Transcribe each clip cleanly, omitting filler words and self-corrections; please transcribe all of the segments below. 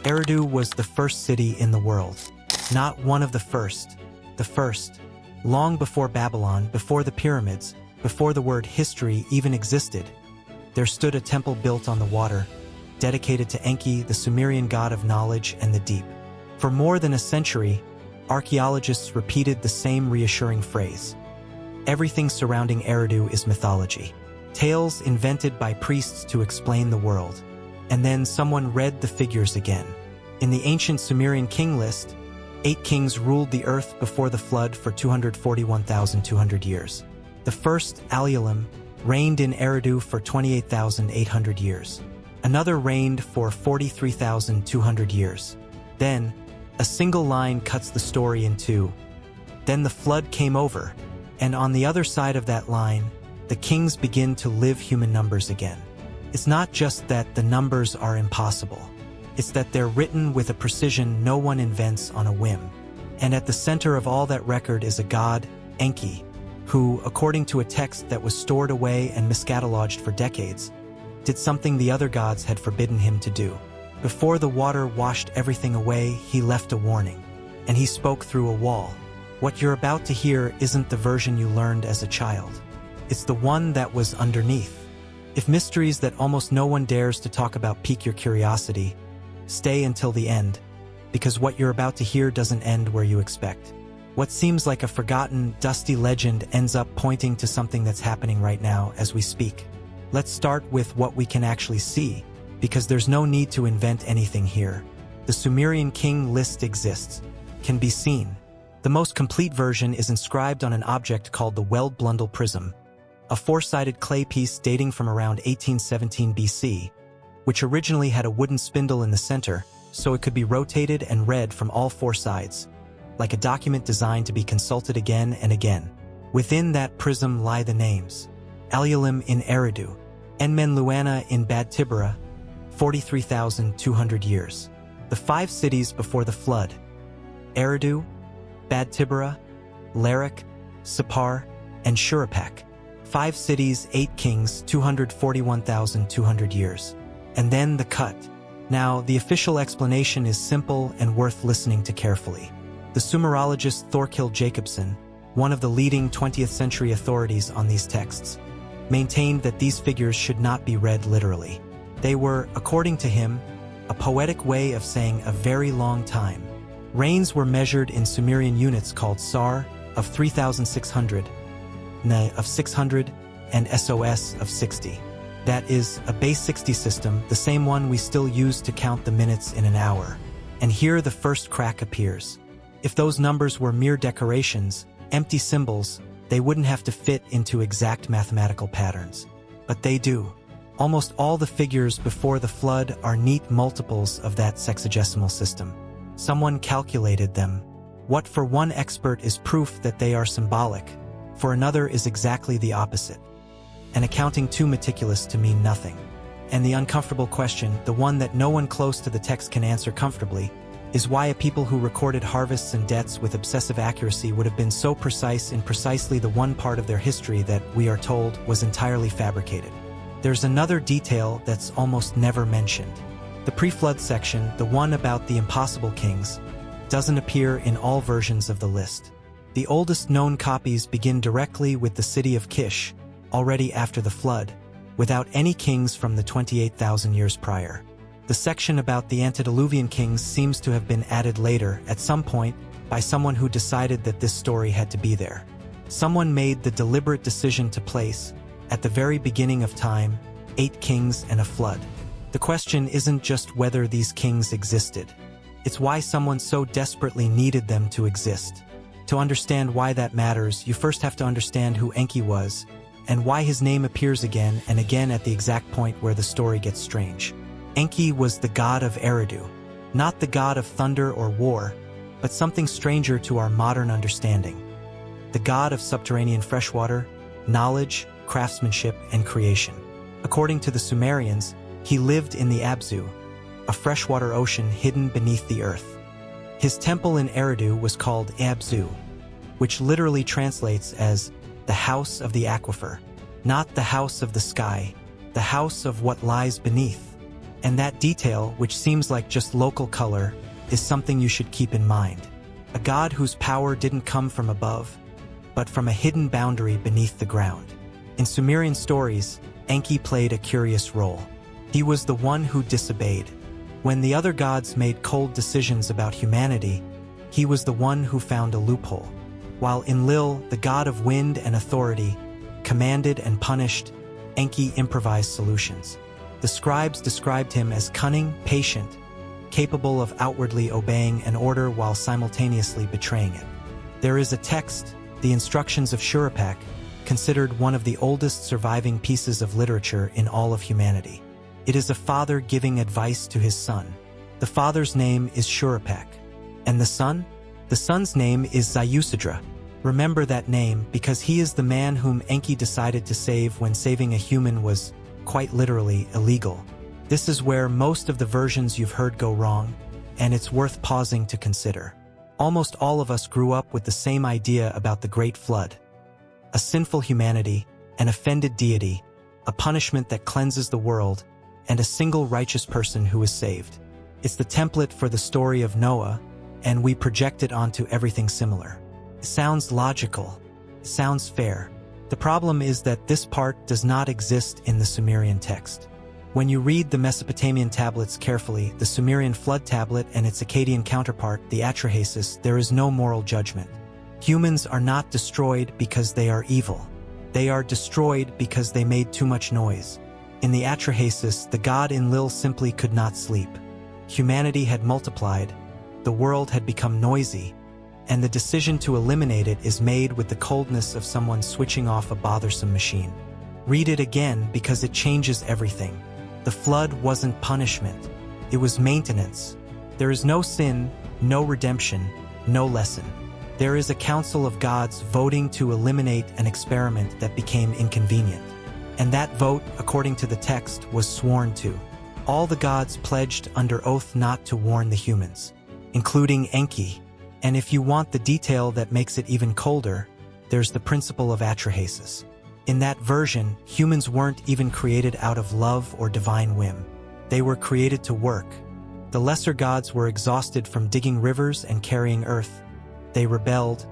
Eridu was the first city in the world. Not one of the first. The first. Long before Babylon, before the pyramids, before the word history even existed, there stood a temple built on the water, dedicated to Enki, the Sumerian god of knowledge and the deep. For more than a century, archaeologists repeated the same reassuring phrase. Everything surrounding Eridu is mythology. Tales invented by priests to explain the world. And then someone read the figures again. In the ancient Sumerian King List, 8 kings ruled the earth before the flood for 241,200 years. The first, Alyalim, reigned in Eridu for 28,800 years. Another reigned for 43,200 years. Then, a single line cuts the story in two. Then the flood came over, and on the other side of that line, the kings begin to live human numbers again. It's not just that the numbers are impossible. It's that they're written with a precision no one invents on a whim. And at the center of all that record is a god, Enki, who, according to a text that was stored away and miscatalogued for decades, did something the other gods had forbidden him to do. Before the water washed everything away, he left a warning, and he spoke through a wall. What you're about to hear isn't the version you learned as a child. It's the one that was underneath. If mysteries that almost no one dares to talk about pique your curiosity, stay until the end, because what you're about to hear doesn't end where you expect. What seems like a forgotten, dusty legend ends up pointing to something that's happening right now as we speak. Let's start with what we can actually see, because there's no need to invent anything here. The Sumerian King List exists, can be seen. The most complete version is inscribed on an object called the Weld Blundell Prism, a four-sided clay piece dating from around 1817 BC, which originally had a wooden spindle in the center, so it could be rotated and read from all four sides, like a document designed to be consulted again and again. Within that prism lie the names: Alyalim in Eridu, Enmenluana in Bad Tibera, 43,200 years. The 5 cities before the flood: Eridu, Bad Tibera, Larak, Sippar, and Shuruppak. 5 cities, 8 kings, 241,200 years. And then the cut. Now, the official explanation is simple and worth listening to carefully. The Sumerologist Thorkild Jacobsen, one of the leading 20th century authorities on these texts, maintained that these figures should not be read literally. They were, according to him, a poetic way of saying a very long time. Rains were measured in Sumerian units called sar, of 3,600, ne of 600, and sos of 60. That is, a base 60 system, the same one we still use to count the minutes in an hour. And here the first crack appears. If those numbers were mere decorations, empty symbols, they wouldn't have to fit into exact mathematical patterns. But they do. Almost all the figures before the flood are neat multiples of that sexagesimal system. Someone calculated them. What for one expert is proof that they are symbolic, for another is exactly the opposite. An accounting too meticulous to mean nothing. And the uncomfortable question, the one that no one close to the text can answer comfortably, is why a people who recorded harvests and deaths with obsessive accuracy would have been so precise in precisely the one part of their history that, we are told, was entirely fabricated. There's another detail that's almost never mentioned. The pre-flood section, the one about the impossible kings, doesn't appear in all versions of the list. The oldest known copies begin directly with the city of Kish, already after the flood, without any kings from the 28,000 years prior. The section about the antediluvian kings seems to have been added later, at some point, by someone who decided that this story had to be there. Someone made the deliberate decision to place, at the very beginning of time, 8 kings and a flood. The question isn't just whether these kings existed. It's why someone so desperately needed them to exist. To understand why that matters, you first have to understand who Enki was, and why his name appears again and again at the exact point where the story gets strange. Enki was the god of Eridu, not the god of thunder or war, but something stranger to our modern understanding. The god of subterranean freshwater, knowledge, craftsmanship, and creation. According to the Sumerians, he lived in the Abzu, a freshwater ocean hidden beneath the earth. His temple in Eridu was called Abzu, which literally translates as the house of the aquifer, not the house of the sky, the house of what lies beneath. And that detail, which seems like just local color, is something you should keep in mind. A god whose power didn't come from above, but from a hidden boundary beneath the ground. In Sumerian stories, Enki played a curious role. He was the one who disobeyed. When the other gods made cold decisions about humanity, he was the one who found a loophole. While Enlil, the god of wind and authority, commanded and punished, Enki improvised solutions. The scribes described him as cunning, patient, capable of outwardly obeying an order while simultaneously betraying it. There is a text, the Instructions of Shuruppak, considered one of the oldest surviving pieces of literature in all of humanity. It is a father giving advice to his son. The father's name is Shuruppak. And the son? The son's name is Ziusadra. Remember that name because he is the man whom Enki decided to save when saving a human was, quite literally, illegal. This is where most of the versions you've heard go wrong, and it's worth pausing to consider. Almost all of us grew up with the same idea about the Great Flood. A sinful humanity, an offended deity, a punishment that cleanses the world, and a single righteous person who is saved. It's the template for the story of Noah, and we project it onto everything similar. It sounds logical. It sounds fair. The problem is that this part does not exist in the Sumerian text. When you read the Mesopotamian tablets carefully, the Sumerian flood tablet and its Akkadian counterpart, the Atrahasis, there is no moral judgment. Humans are not destroyed because they are evil. They are destroyed because they made too much noise. In the Atrahasis, the god Enlil simply could not sleep. Humanity had multiplied, the world had become noisy, and the decision to eliminate it is made with the coldness of someone switching off a bothersome machine. Read it again because it changes everything. The flood wasn't punishment. It was maintenance. There is no sin, no redemption, no lesson. There is a council of gods voting to eliminate an experiment that became inconvenient. And that vote, according to the text, was sworn to. All the gods pledged under oath not to warn the humans, including Enki. And if you want the detail that makes it even colder, there's the principle of Atrahasis. In that version, humans weren't even created out of love or divine whim. They were created to work. The lesser gods were exhausted from digging rivers and carrying earth. They rebelled,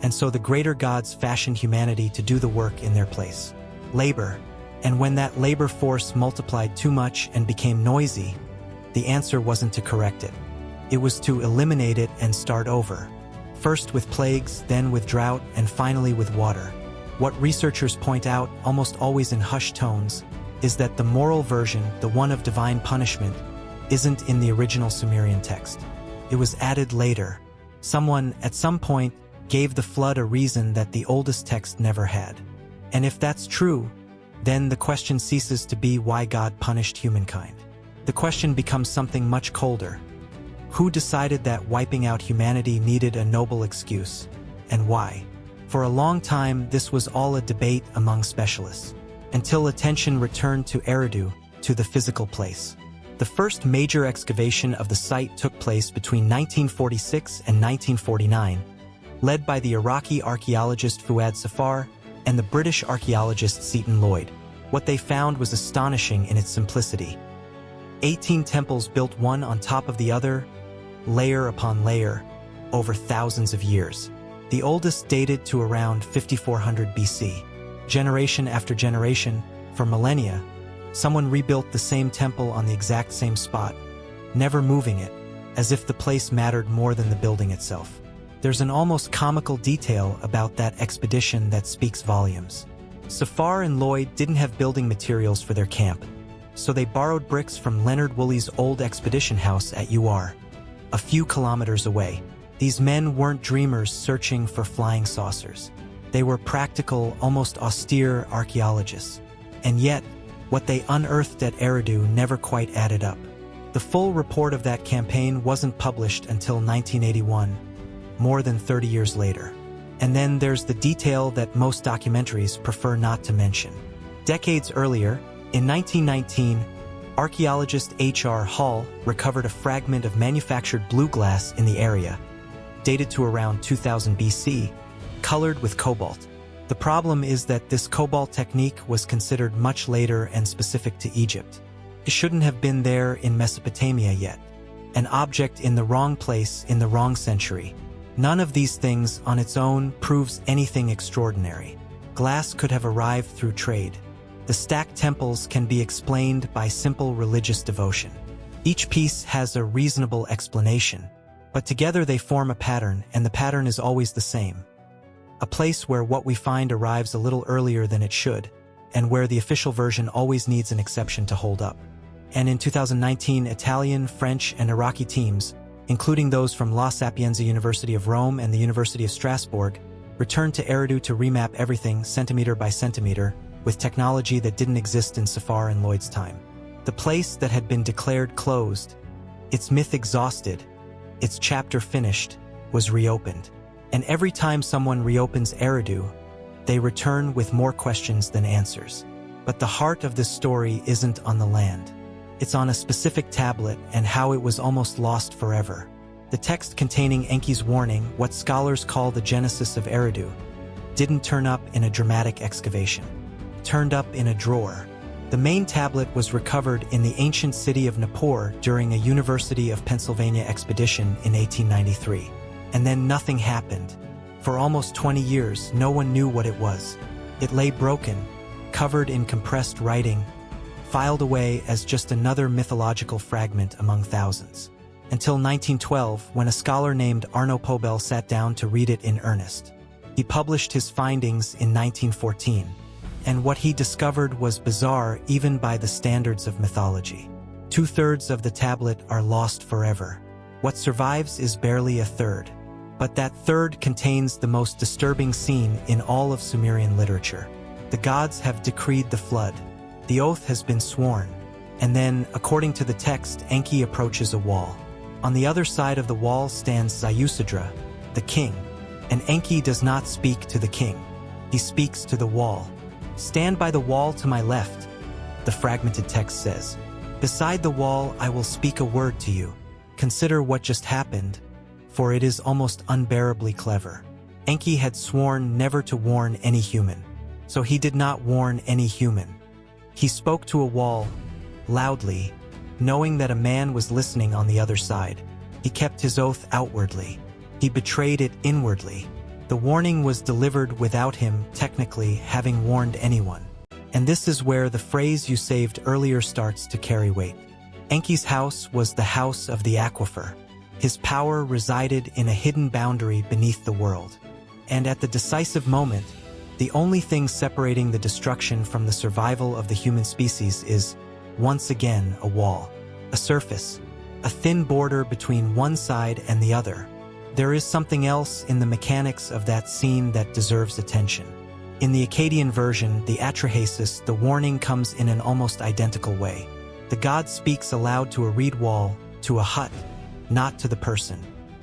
and so the greater gods fashioned humanity to do the work in their place. Labor. And when that labor force multiplied too much and became noisy, the answer wasn't to correct it. It was to eliminate it and start over. First with plagues, then with drought, and finally with water. What researchers point out, almost always in hushed tones, is that the moral version, the one of divine punishment, isn't in the original Sumerian text. It was added later. Someone, at some point, gave the flood a reason that the oldest text never had. And if that's true, then the question ceases to be why God punished humankind. The question becomes something much colder. Who decided that wiping out humanity needed a noble excuse, and why? For a long time, this was all a debate among specialists, until attention returned to Eridu, to the physical place. The first major excavation of the site took place between 1946 and 1949, led by the Iraqi archaeologist Fuad Safar and the British archaeologist Seton Lloyd. What they found was astonishing in its simplicity. 18 temples built one on top of the other, layer upon layer, over thousands of years. The oldest dated to around 5400 BC. Generation after generation, for millennia, someone rebuilt the same temple on the exact same spot, never moving it, as if the place mattered more than the building itself. There's an almost comical detail about that expedition that speaks volumes. Safar and Lloyd didn't have building materials for their camp, so they borrowed bricks from Leonard Woolley's old expedition house at UR, a few kilometers away. These men weren't dreamers searching for flying saucers. They were practical, almost austere archaeologists. And yet, what they unearthed at Eridu never quite added up. The full report of that campaign wasn't published until 1981, more than 30 years later. And then there's the detail that most documentaries prefer not to mention. Decades earlier, in 1919, archaeologist H.R. Hall recovered a fragment of manufactured blue glass in the area, dated to around 2000 BC, colored with cobalt. The problem is that this cobalt technique was considered much later and specific to Egypt. It shouldn't have been there in Mesopotamia yet. An object in the wrong place in the wrong century. None of these things on its own proves anything extraordinary. Glass could have arrived through trade. The stacked temples can be explained by simple religious devotion. Each piece has a reasonable explanation, but together they form a pattern, and the pattern is always the same. A place where what we find arrives a little earlier than it should, and where the official version always needs an exception to hold up. And in 2019, Italian, French, and Iraqi teams, including those from La Sapienza University of Rome and the University of Strasbourg, returned to Eridu to remap everything centimeter by centimeter with technology that didn't exist in Safar and Lloyd's time. The place that had been declared closed, its myth exhausted, its chapter finished, was reopened. And every time someone reopens Eridu, they return with more questions than answers. But the heart of this story isn't on the land. It's on a specific tablet and how it was almost lost forever. The text containing Enki's warning, what scholars call the Genesis of Eridu, didn't turn up in a dramatic excavation. It turned up in a drawer. The main tablet was recovered in the ancient city of Nippur during a University of Pennsylvania expedition in 1893. And then nothing happened. For almost 20 years, no one knew what it was. It lay broken, covered in compressed writing, filed away as just another mythological fragment among thousands. Until 1912, when a scholar named Arno Pobel sat down to read it in earnest. He published his findings in 1914, and what he discovered was bizarre even by the standards of mythology. 2/3 of the tablet are lost forever. What survives is barely a third. But that third contains the most disturbing scene in all of Sumerian literature. The gods have decreed the flood. The oath has been sworn. And then, according to the text, Enki approaches a wall. On the other side of the wall stands Ziusadra, the king. And Enki does not speak to the king. He speaks to the wall. "Stand by the wall to my left," the fragmented text says. "Beside the wall I will speak a word to you. Consider what just happened, for it is almost unbearably clever." Enki had sworn never to warn any human. So he did not warn any human. He spoke to a wall, loudly, knowing that a man was listening on the other side. He kept his oath outwardly. He betrayed it inwardly. The warning was delivered without him, technically, having warned anyone. And this is where the phrase you saved earlier starts to carry weight. Enki's house was the house of the aquifer. His power resided in a hidden boundary beneath the world. And at the decisive moment, the only thing separating the destruction from the survival of the human species is, once again, a wall, a surface, a thin border between one side and the other. There is something else in the mechanics of that scene that deserves attention. In the Akkadian version, the Atrahasis, the warning comes in an almost identical way. The god speaks aloud to a reed wall, to a hut, not to the person.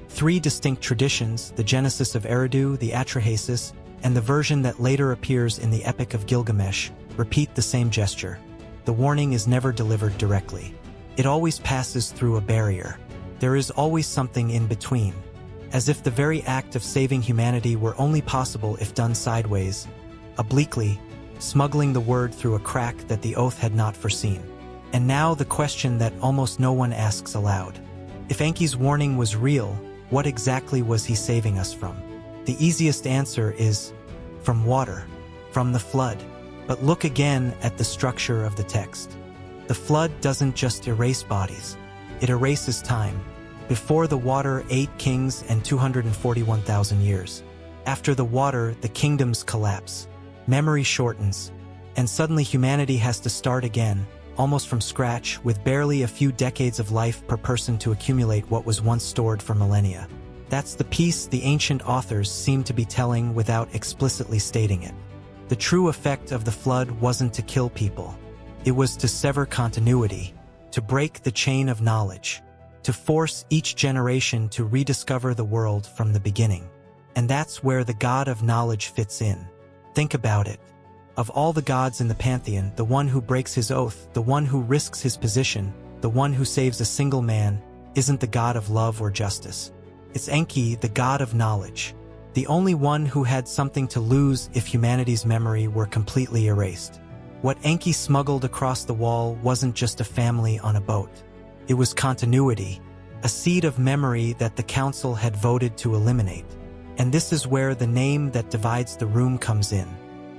3 distinct traditions, the Genesis of Eridu, the Atrahasis, and the version that later appears in the Epic of Gilgamesh, repeat the same gesture. The warning is never delivered directly. It always passes through a barrier. There is always something in between, as if the very act of saving humanity were only possible if done sideways, obliquely, smuggling the word through a crack that the oath had not foreseen. And now the question that almost no one asks aloud. If Enki's warning was real, what exactly was he saving us from? The easiest answer is, from water, from the flood. But look again at the structure of the text. The flood doesn't just erase bodies, it erases time. Before the water, 8 kings and 241,000 years. After the water, the kingdoms collapse. Memory shortens, and suddenly humanity has to start again, almost from scratch, with barely a few decades of life per person to accumulate what was once stored for millennia. That's the piece the ancient authors seem to be telling without explicitly stating it. The true effect of the flood wasn't to kill people. It was to sever continuity, to break the chain of knowledge, to force each generation to rediscover the world from the beginning. And that's where the god of knowledge fits in. Think about it. Of all the gods in the pantheon, the one who breaks his oath, the one who risks his position, the one who saves a single man, isn't the god of love or justice. It's Enki, the god of knowledge, the only one who had something to lose if humanity's memory were completely erased. What Enki smuggled across the wall wasn't just a family on a boat. It was continuity, a seed of memory that the council had voted to eliminate. And this is where the name that divides the room comes in.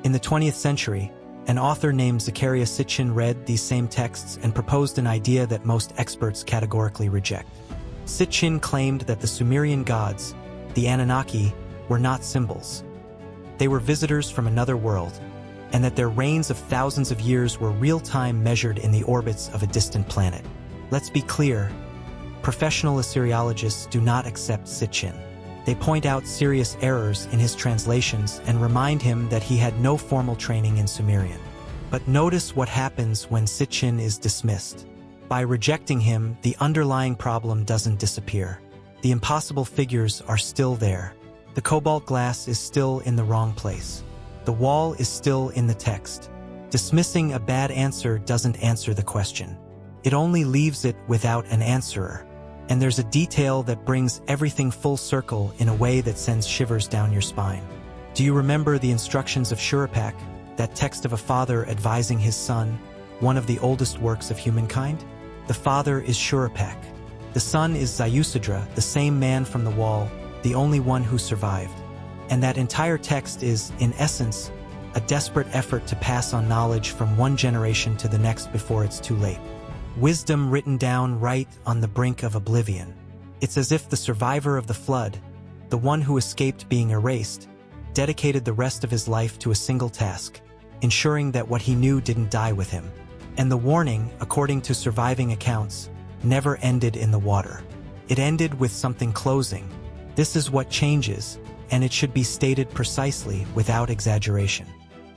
In the 20th century, an author named Zecharia Sitchin read these same texts and proposed an idea that most experts categorically reject. Sitchin claimed that the Sumerian gods, the Anunnaki, were not symbols. They were visitors from another world, and that their reigns of thousands of years were real-time measured in the orbits of a distant planet. Let's be clear, professional Assyriologists do not accept Sitchin. They point out serious errors in his translations and remind him that he had no formal training in Sumerian. But notice what happens when Sitchin is dismissed. By rejecting him, the underlying problem doesn't disappear. The impossible figures are still there. The cobalt glass is still in the wrong place. The wall is still in the text. Dismissing a bad answer doesn't answer the question. It only leaves it without an answerer. And there's a detail that brings everything full circle in a way that sends shivers down your spine. Do you remember the instructions of Shuruppak, that text of a father advising his son, one of the oldest works of humankind? The father is Shuruppak. The son is Ziusadra, the same man from the wall, the only one who survived. And that entire text is, in essence, a desperate effort to pass on knowledge from one generation to the next before it's too late. Wisdom written down right on the brink of oblivion. It's as if the survivor of the flood, the one who escaped being erased, dedicated the rest of his life to a single task, ensuring that what he knew didn't die with him. And the warning, according to surviving accounts, never ended in the water. It ended with something closing. This is what changes, and it should be stated precisely without exaggeration.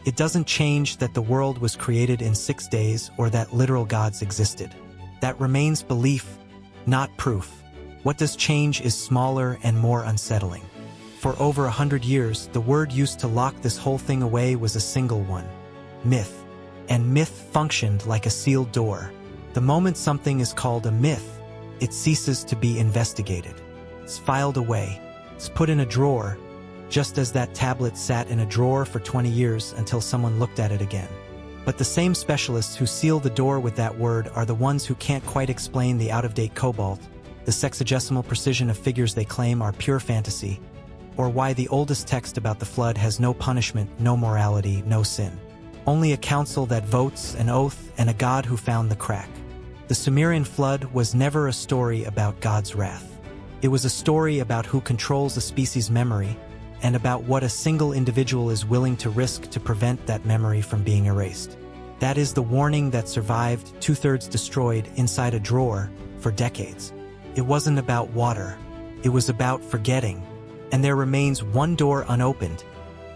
It doesn't change that the world was created in 6 days or that literal gods existed. That remains belief, not proof. What does change is smaller and more unsettling. For over 100 years, the word used to lock this whole thing away was a single one: myth. And myth functioned like a sealed door. The moment something is called a myth, it ceases to be investigated. It's filed away. It's put in a drawer, just as that tablet sat in a drawer for 20 years until someone looked at it again. But the same specialists who seal the door with that word are the ones who can't quite explain the out-of-date cobalt, the sexagesimal precision of figures they claim are pure fantasy, or why the oldest text about the flood has no punishment, no morality, no sin. Only a council that votes, an oath, and a god who found the crack. The Sumerian flood was never a story about God's wrath. It was a story about who controls a species' memory, and about what a single individual is willing to risk to prevent that memory from being erased. That is the warning that survived, 2/3 destroyed, inside a drawer for decades. It wasn't about water. It was about forgetting. And there remains one door unopened,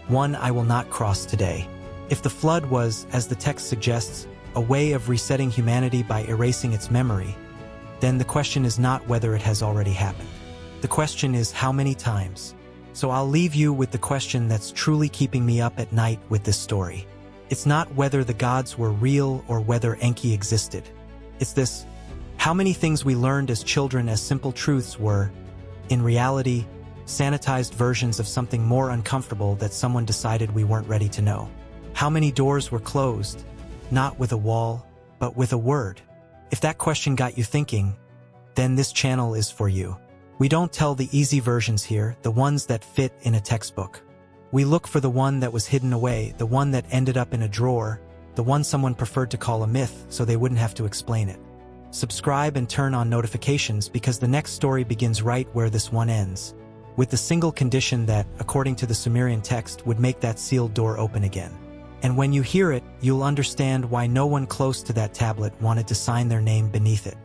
one I will not cross today. If the flood was, as the text suggests, a way of resetting humanity by erasing its memory, then the question is not whether it has already happened. The question is how many times. So I'll leave you with the question that's truly keeping me up at night with this story. It's not whether the gods were real or whether Enki existed. It's this: how many things we learned as children as simple truths were, in reality, sanitized versions of something more uncomfortable that someone decided we weren't ready to know. How many doors were closed, not with a wall, but with a word? If that question got you thinking, then this channel is for you. We don't tell the easy versions here, the ones that fit in a textbook. We look for the one that was hidden away, the one that ended up in a drawer, the one someone preferred to call a myth so they wouldn't have to explain it. Subscribe and turn on notifications because the next story begins right where this one ends, with the single condition that, according to the Sumerian text, would make that sealed door open again. And when you hear it, you'll understand why no one close to that tablet wanted to sign their name beneath it.